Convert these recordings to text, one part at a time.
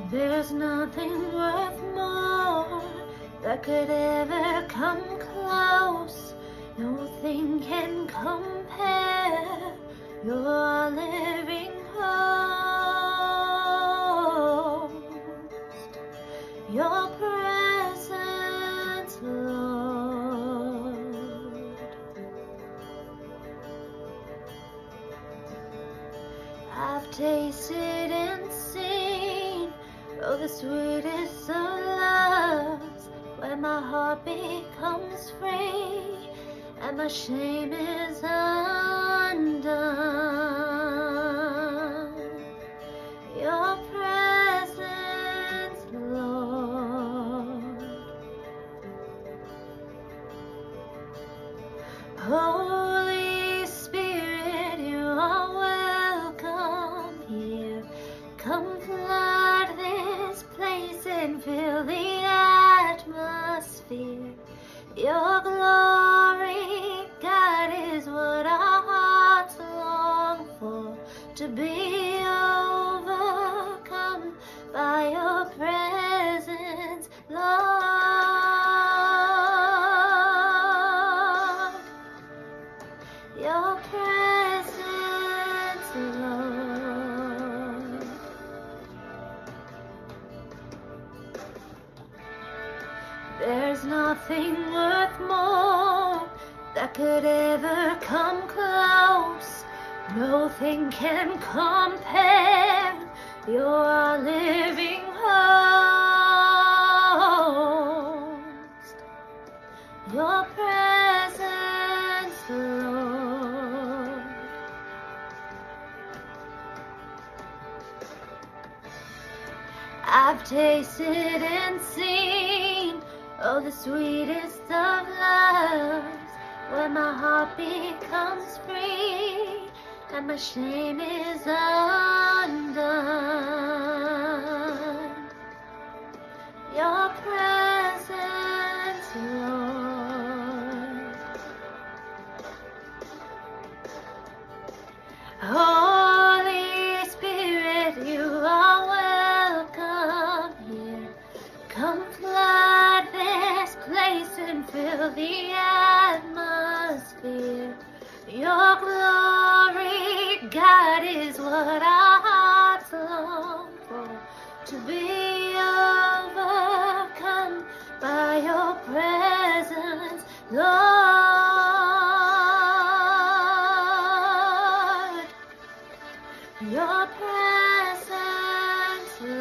There's nothing worth more that could ever come close. Nothing can compare. You're our living host. Your presence, Lord. I've tasted and seen, oh, the sweetest of loves, where my heart becomes free and my shame is undone. Your presence, Lord. Holy Spirit, you are welcome here. Come flood this place and fill the atmosphere. Your glory, God, is what our hearts long for, to be overcome by your presence, Lord. Your presence, Lord. There's nothing worth more that could ever come close. Nothing can compare. You're our living host. Your presence, Lord. I've tasted and seen, oh, the sweetest of loves, where my heart becomes free and my shame is undone. Your presence, Lord. Holy Spirit, you are welcome here. Come flood this place and fill the atmosphere. Your glory, God, is what our hearts long for, to be overcome by your presence, Lord. Your presence, Lord.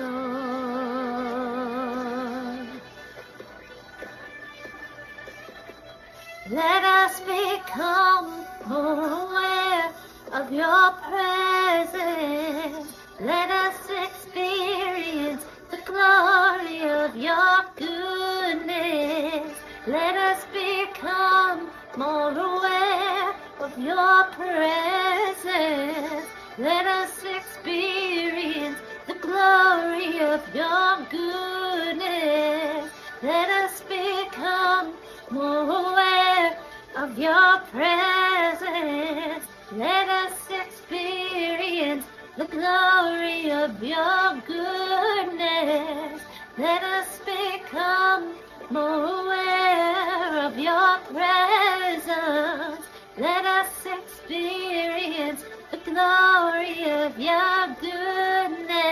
Let us become more aware of your presence. Let us experience the glory of your goodness. Let us become more aware of your presence. Let us experience the glory of your goodness. Let us become more aware of your presence. Let us experience the glory of your goodness. Let us become more aware of your presence. Let us experience the glory of your goodness.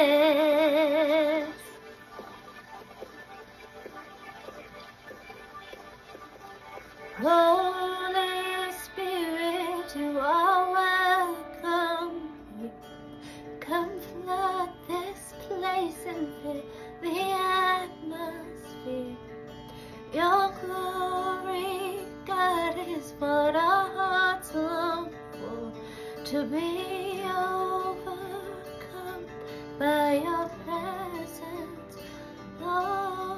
Holy Spirit, you are welcome. Come flood this place and fill the atmosphere. Your glory, God, is what our hearts long for, to be overcome by your presence, Lord.